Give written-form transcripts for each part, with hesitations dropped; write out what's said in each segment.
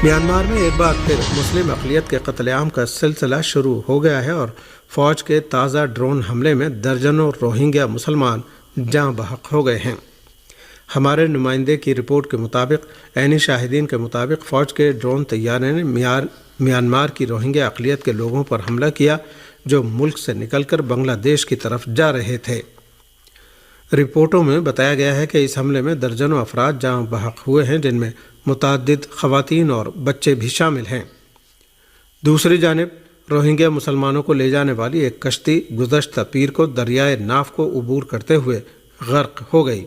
Myanmar میں ایک بار پھر مسلم اقلیت کے قتل عام کا سلسلہ شروع ہو گیا ہے اور فوج کے تازہ ڈرون حملے میں درجنوں روہنگیا مسلمان جاں بحق ہو گئے ہیں۔ ہمارے نمائندے کی رپورٹ کے مطابق عینی شاہدین کے مطابق فوج کے ڈرون طیارے نے میانمار کی روہنگیا اقلیت کے لوگوں پر حملہ کیا جو ملک سے نکل کر بنگلہ دیش کی طرف جا رہے تھے۔ رپورٹوں میں بتایا گیا ہے کہ اس حملے میں درجنوں افراد جاں بحق ہوئے ہیں، جن میں متعدد خواتین اور بچے بھی شامل ہیں۔ دوسری جانب روہنگیا مسلمانوں کو لے جانے والی ایک کشتی گزشتہ پیر کو دریائے ناف کو عبور کرتے ہوئے غرق ہو گئی۔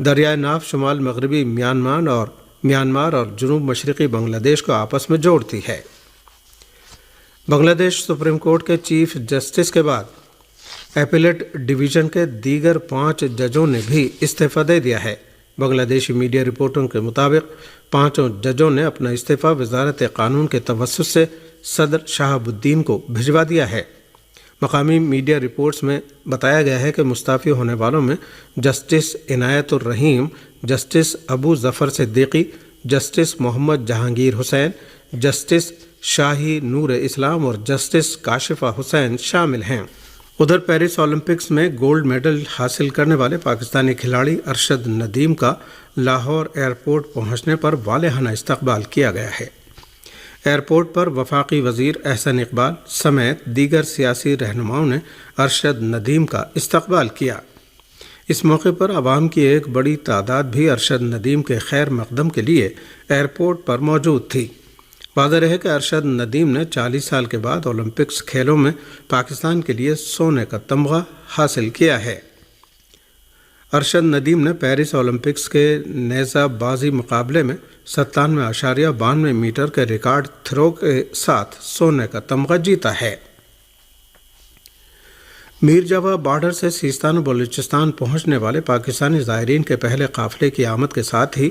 دریائے ناف شمال مغربی میانمار اور جنوب مشرقی بنگلہ دیش کو آپس میں جوڑتی ہے۔ بنگلہ دیش سپریم کورٹ کے چیف جسٹس کے بعد ایپیلیٹ ڈویژن کے دیگر 5 ججوں نے بھی استعفیٰ دے دیا ہے۔ بنگلہ دیشی میڈیا رپورٹوں کے مطابق 5 ججوں نے اپنا استعفیٰ وزارت قانون کے توسط سے صدر شہاب الدین کو بھجوا دیا ہے۔ مقامی میڈیا رپورٹس میں بتایا گیا ہے کہ مستعفی ہونے والوں میں جسٹس عنایت الرحیم، جسٹس ابو ظفر صدیقی، جسٹس محمد جہانگیر حسین، جسٹس شاہی نور اسلام اور جسٹس کاشفہ حسین شامل ہیں۔ ادھر پیرس اولمپکس میں گولڈ میڈل حاصل کرنے والے پاکستانی کھلاڑی ارشد ندیم کا لاہور ایئرپورٹ پہنچنے پر والہانہ استقبال کیا گیا ہے۔ ایئرپورٹ پر وفاقی وزیر احسن اقبال سمیت دیگر سیاسی رہنماؤں نے ارشد ندیم کا استقبال کیا۔ اس موقع پر عوام کی ایک بڑی تعداد بھی ارشد ندیم کے خیر مقدم کے لیے ایئرپورٹ پر موجود تھی۔ واضح رہے کہ ارشد ندیم نے 40 سال کے بعد اولمپکس کھیلوں میں پاکستان کے لیے سونے کا تمغہ حاصل کیا ہے۔ ارشد ندیم نے پیرس اولمپکس کے نیزہ بازی مقابلے میں 97.92 میٹر کے ریکارڈ تھرو کے ساتھ سونے کا تمغہ جیتا ہے۔ میر جاوا بارڈر سے سیستان و بلوچستان پہنچنے والے پاکستانی زائرین کے پہلے قافلے کی آمد کے ساتھ ہی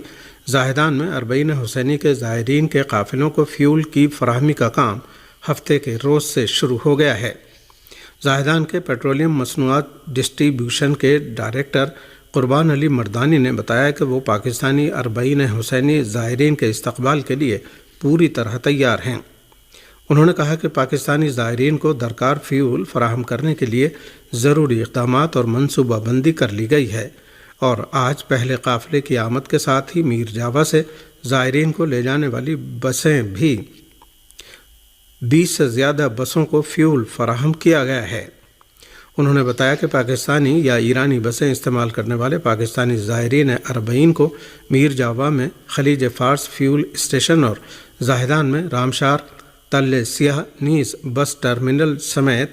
زاہدان میں اربعین حسینی کے زائرین کے قافلوں کو فیول کی فراہمی کا کام ہفتے کے روز سے شروع ہو گیا ہے۔ زاہدان کے پیٹرولیم مصنوعات ڈسٹریبیوشن کے ڈائریکٹر قربان علی مردانی نے بتایا کہ وہ پاکستانی اربعین حسینی زائرین کے استقبال کے لیے پوری طرح تیار ہیں۔ انہوں نے کہا کہ پاکستانی زائرین کو درکار فیول فراہم کرنے کے لیے ضروری اقدامات اور منصوبہ بندی کر لی گئی ہے اور آج پہلے قافلے کی آمد کے ساتھ ہی میر جاوا سے زائرین کو لے جانے والی بسیں بھی 20 سے زیادہ بسوں کو فیول فراہم کیا گیا ہے۔ انہوں نے بتایا کہ پاکستانی یا ایرانی بسیں استعمال کرنے والے پاکستانی زائرین اربعین کو میر جاوا میں خلیج فارس فیول اسٹیشن اور زاہدان میں رامشار تل سیاہ نیز بس ٹرمینل سمیت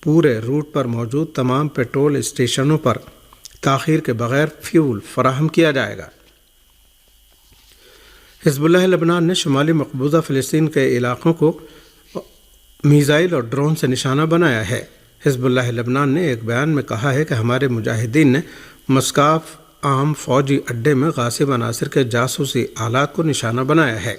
پورے روٹ پر موجود تمام پیٹرول اسٹیشنوں پر تاخیر کے بغیر فیول فراہم کیا جائے گا۔ حزب اللہ لبنان نے شمالی مقبوضہ فلسطین کے علاقوں کو میزائل اور ڈرون سے نشانہ بنایا ہے۔ حزب اللہ لبنان نے ایک بیان میں کہا ہے کہ ہمارے مجاہدین نے مسکاف عام فوجی اڈے میں غاصب عناصر کے جاسوسی آلات کو نشانہ بنایا ہے۔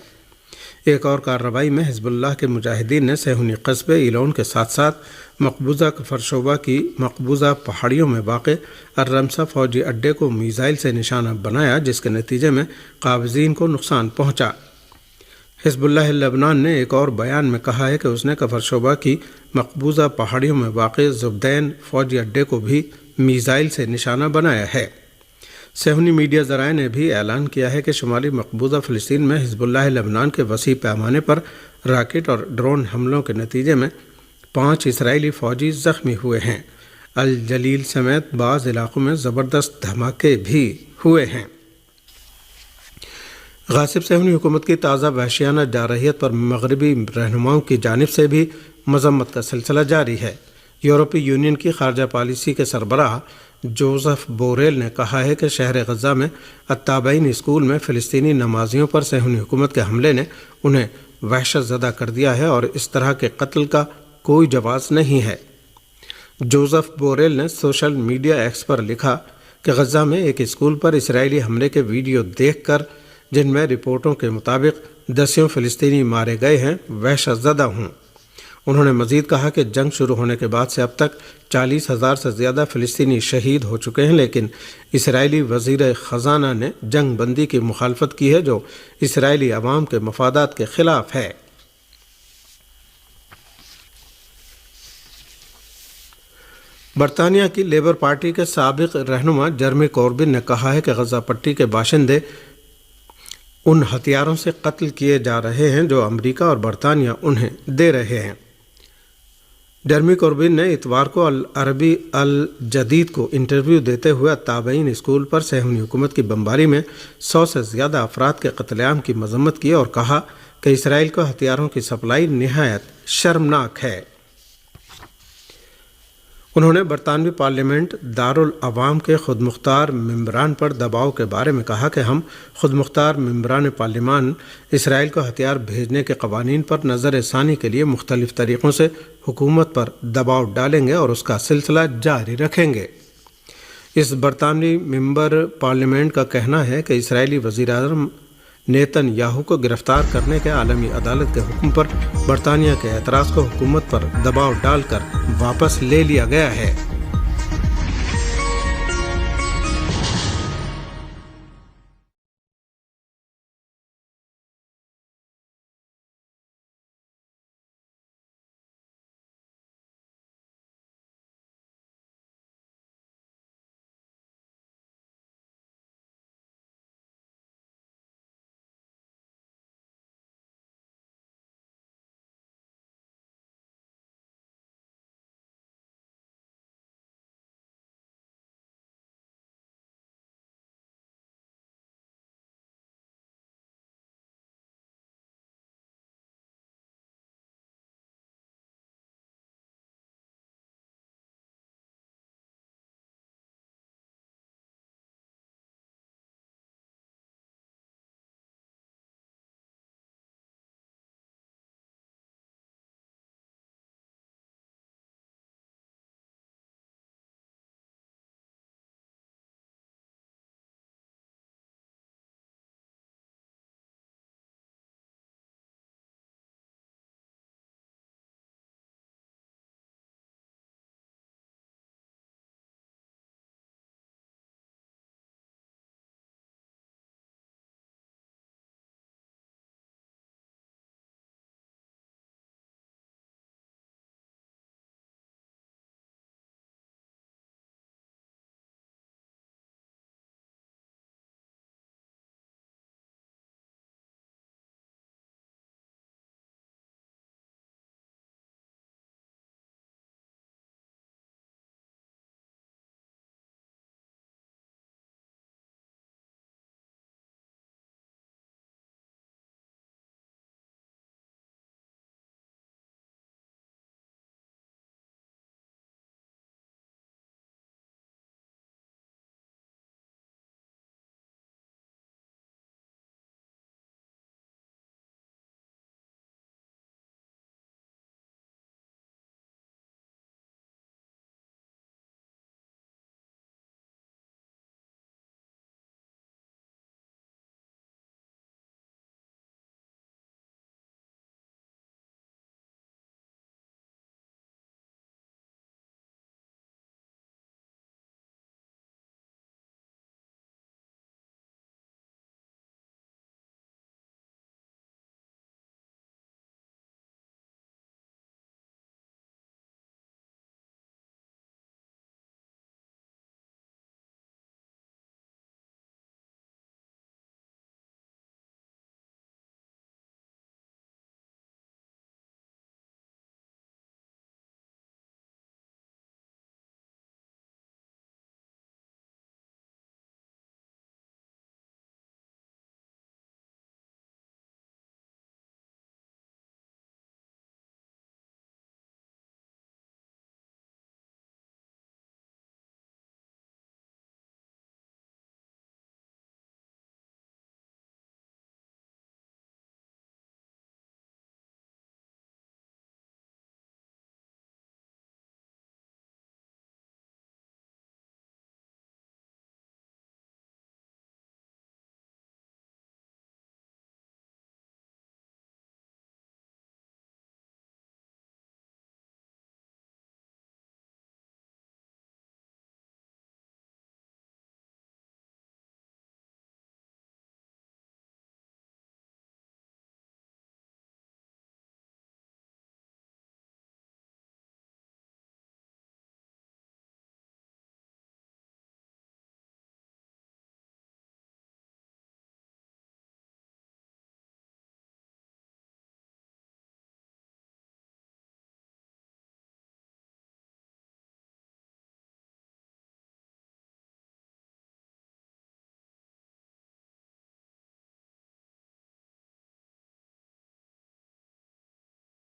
ایک اور کارروائی میں حزب اللہ کے مجاہدین نے سہونی قصبے ایلون کے ساتھ ساتھ مقبوضہ کفر شعبہ کی مقبوضہ پہاڑیوں میں واقع الرمسہ فوجی اڈے کو میزائل سے نشانہ بنایا، جس کے نتیجے میں قابضین کو نقصان پہنچا۔ حزب اللہ لبنان نے ایک اور بیان میں کہا ہے کہ اس نے کفر شعبہ کی مقبوضہ پہاڑیوں میں واقع زبدین فوجی اڈے کو بھی میزائل سے نشانہ بنایا ہے۔ صہیونی میڈیا ذرائع نے بھی اعلان کیا ہے کہ شمالی مقبوضہ فلسطین میں حزب اللہ لبنان کے وسیع پیمانے پر راکٹ اور ڈرون حملوں کے نتیجے میں 5 اسرائیلی فوجی زخمی ہوئے ہیں۔ الجلیل سمیت بعض علاقوں میں زبردست دھماکے بھی ہوئے ہیں۔ غاصب صہیونی حکومت کی تازہ وحشیانہ جارحیت پر مغربی رہنماؤں کی جانب سے بھی مذمت کا سلسلہ جاری ہے۔ یورپی یونین کی خارجہ پالیسی کے سربراہ جوزف بوریل نے کہا ہے کہ شہر غزہ میں التابعین اسکول میں فلسطینی نمازیوں پر صہیونی حکومت کے حملے نے انہیں وحشت زدہ کر دیا ہے اور اس طرح کے قتل کا کوئی جواز نہیں ہے۔ جوزف بوریل نے سوشل میڈیا ایکس پر لکھا کہ غزہ میں ایک اسکول پر اسرائیلی حملے کے ویڈیو دیکھ کر، جن میں رپورٹوں کے مطابق 10 فلسطینی مارے گئے ہیں، وحشت زدہ ہوں۔ انہوں نے مزید کہا کہ جنگ شروع ہونے کے بعد سے اب تک 40,000 سے زیادہ فلسطینی شہید ہو چکے ہیں، لیکن اسرائیلی وزیر خزانہ نے جنگ بندی کی مخالفت کی ہے جو اسرائیلی عوام کے مفادات کے خلاف ہے۔ برطانیہ کی لیبر پارٹی کے سابق رہنما جرمی کوربن نے کہا ہے کہ غزہ پٹی کے باشندے ان ہتھیاروں سے قتل کیے جا رہے ہیں جو امریکہ اور برطانیہ انہیں دے رہے ہیں۔ جرمی کوربن نے اتوار کو العربی الجدید کو انٹرویو دیتے ہوئے تابعین اسکول پر صہیونی حکومت کی بمباری میں 100 سے زیادہ افراد کے قتل عام کی مذمت کی اور کہا کہ اسرائیل کو ہتھیاروں کی سپلائی نہایت شرمناک ہے۔ انہوں نے برطانوی پارلیمنٹ دارالعوام کے خود مختار ممبران پر دباؤ کے بارے میں کہا کہ ہم خود مختار ممبران پارلیمان اسرائیل کو ہتھیار بھیجنے کے قوانین پر نظر ثانی کے لیے مختلف طریقوں سے حکومت پر دباؤ ڈالیں گے اور اس کا سلسلہ جاری رکھیں گے۔ اس برطانوی ممبر پارلیمنٹ کا کہنا ہے کہ اسرائیلی وزیر اعظم نیتن یاہو کو گرفتار کرنے کے عالمی عدالت کے حکم پر برطانیہ کے اعتراض کو حکومت پر دباؤ ڈال کر واپس لے لیا گیا ہے۔